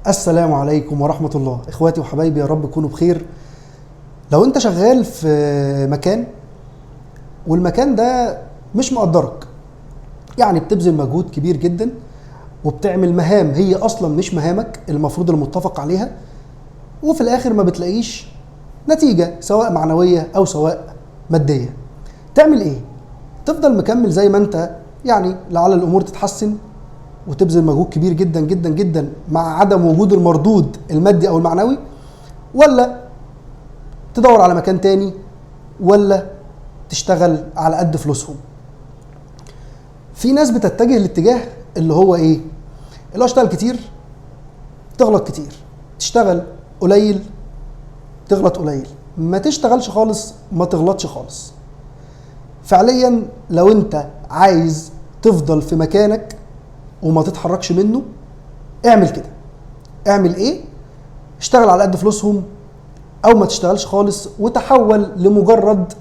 السلام عليكم ورحمة الله. اخواتي وحبايبي، يا رب تكونوا بخير. لو انت شغال في مكان والمكان ده مش مقدرك، يعني بتبذل مجهود كبير جدا وبتعمل مهام هي اصلا مش مهامك المفروض المتفق عليها، وفي الاخر ما بتلاقيش نتيجة سواء معنوية او سواء مادية، تعمل ايه؟ تفضل مكمل زي ما انت، يعني لعل الامور تتحسن وتبذل مجهود كبير جدا جدا جدا مع عدم وجود المردود المادي او المعنوي، ولا تدور على مكان تاني، ولا تشتغل على قد فلوسهم؟ في ناس بتتجه الاتجاه اللي هو ايه؟ اللي هو اشتغل كتير تغلط كتير، تشتغل قليل تغلط قليل، ما تشتغلش خالص ما تغلطش خالص. فعليا لو انت عايز تفضل في مكانك وما تتحركش منه، اعمل كده. اعمل ايه؟ اشتغل على قد فلوسهم او ما تشتغلش خالص وتحول لمجرد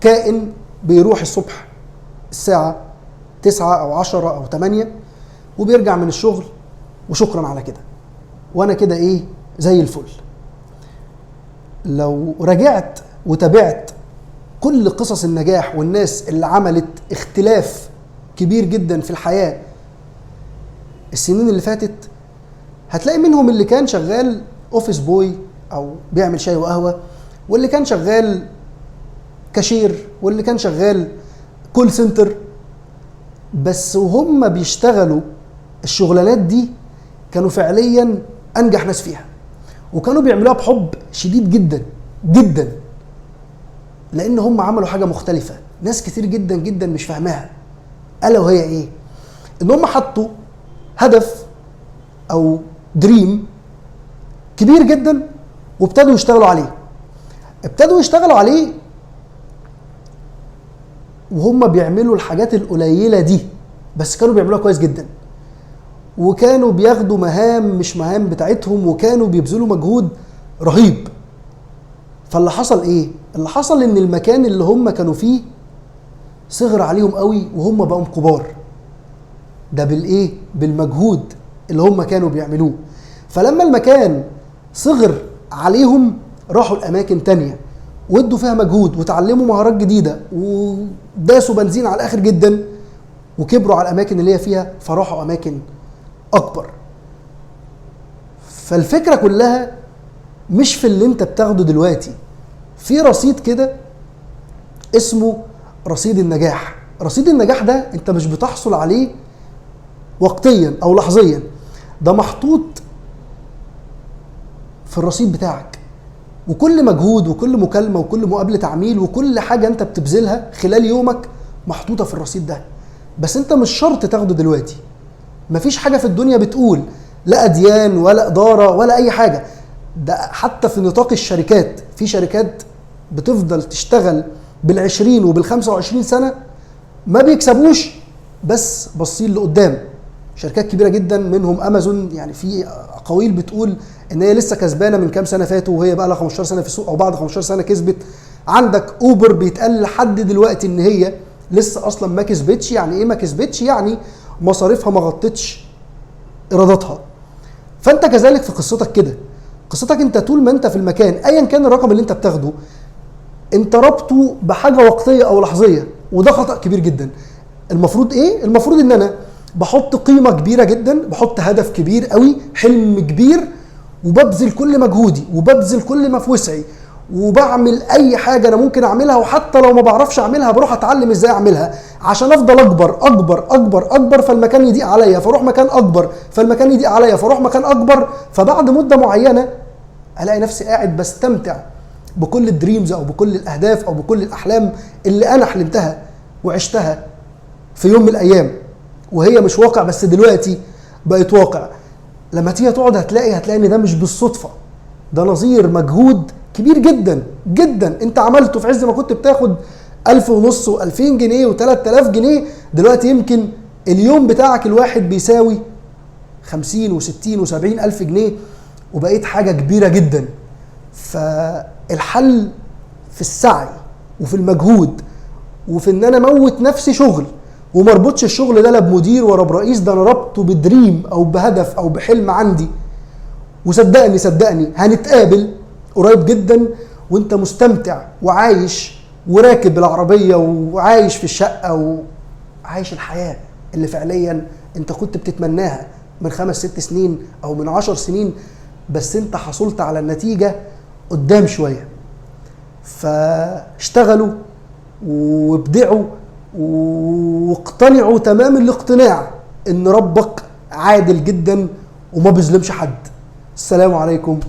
كائن بيروح الصبح الساعة 9 او 10 او 8 وبيرجع من الشغل وشكرا على كده، وانا كده ايه؟ زي الفل. لو رجعت وتابعت كل قصص النجاح والناس اللي عملت اختلاف كبير جدا في الحياة السنين اللي فاتت، هتلاقي منهم اللي كان شغال اوفيس بوي او بيعمل شاي وقهوة، واللي كان شغال كاشير، واللي كان شغال كول سنتر. بس وهم بيشتغلوا الشغلانات دي كانوا فعليا انجح ناس فيها، وكانوا بيعملوها بحب شديد جدا جدا، لان هم عملوا حاجة مختلفة ناس كتير جدا جدا مش فاهماها، الا وهي ايه؟ ان هم حطوا هدف او دريم كبير جدا وابتدوا يشتغلوا عليه. ابتدوا يشتغلوا عليه وهم بيعملوا الحاجات القليلة دي، بس كانوا بيعملوها كويس جدا، وكانوا بياخدوا مهام مش مهام بتاعتهم، وكانوا بيبذلوا مجهود رهيب. فاللي حصل ايه؟ اللي حصل ان المكان اللي هم كانوا فيه صغر عليهم قوي وهم بقوا كبار. ده بالايه؟ بالمجهود اللي هم كانوا بيعملوه. فلما المكان صغر عليهم راحوا الاماكن تانية وادوا فيها مجهود وتعلموا مهارات جديدة وداسوا بنزين على الاخر جدا، وكبروا على الاماكن اللي هي فيها فراحوا اماكن اكبر. فالفكرة كلها مش في اللي انت بتاخده دلوقتي، في رصيد كده اسمه رصيد النجاح. رصيد النجاح ده انت مش بتحصل عليه وقتيا او لحظيا، ده محطوط في الرصيد بتاعك، وكل مجهود وكل مكالمة وكل مقابلة عميل وكل حاجة انت بتبذلها خلال يومك محطوطة في الرصيد ده. بس انت مش شرط تاخده دلوقتي. مفيش حاجة في الدنيا بتقول لا أديان ولا إدارة ولا أي حاجة. ده حتى في نطاق الشركات، في شركات بتفضل تشتغل بال20 وبال25 سنة ما بيكسبوش، بس باصين لقدام. شركات كبيرة جدا منهم أمازون، يعني في أقاويل بتقول إن هي لسه كسبانة من كام سنة فاتوا وهي بقى لها 15 سنة في السوق، أو بعد 15 سنة كسبت. عندك أوبر بيتقال لحد دلوقتي إن هي لسه أصلا ما كسبتش. يعني إيه ما كسبتش؟ يعني مصاريفها ما غطتش إيراداتها. فأنت كذلك في قصتك كده. قصتك أنت طول ما أنت في المكان أيا كان الرقم اللي أنت بتاخده، أنت ربطه بحاجة وقتية أو لحظية، وده خطأ كبير جدا. المفروض إيه؟ المفروض إن أنا بحط قيمة كبيرة جدا، بحط هدف كبير قوي، حلم كبير، وببذل كل مجهودي وببذل كل ما في وسعي، وبعمل اي حاجة انا ممكن اعملها، وحتى لو ما بعرفش اعملها بروح اتعلم ازاي اعملها عشان افضل اكبر اكبر اكبر اكبر، فالمكان يضيق عليا فاروح مكان اكبر، فالمكان يضيق عليا فاروح مكان اكبر. فبعد مدة معينة الاقي نفسي قاعد بستمتع بكل الدريمز او بكل الاهداف او بكل الاحلام اللي انا حلمتها وعشتها في يوم من الايام، وهي مش واقع بس دلوقتي بقت واقع. لما تيجي تقعد هتلاقي ان ده مش بالصدفة، ده نظير مجهود كبير جدا جدا انت عملته في عز ما كنت بتاخد 1500 و2000 جنيه و3000 جنيه. دلوقتي يمكن اليوم بتاعك الواحد بيساوي 50 و60 و70 ألف جنيه، وبقيت حاجة كبيرة جدا. فالحل في السعي وفي المجهود وفي ان انا اموت نفسي شغل، ومربطش الشغل ده لا بمدير ولا برئيس، ده انا ربطه بدريم او بهدف او بحلم عندي وصدقني صدقني هنتقابل قريب جدا وانت مستمتع وعايش وراكب العربية وعايش في الشقة وعايش الحياة اللي فعليا انت كنت بتتمناها من 5-6 سنين او من 10 سنين، بس انت حصلت على النتيجة قدام شوية. فاشتغلوا وابدعوا واقتنعوا تمام الاقتناع ان ربك عادل جدا وما بيظلمش حد. السلام عليكم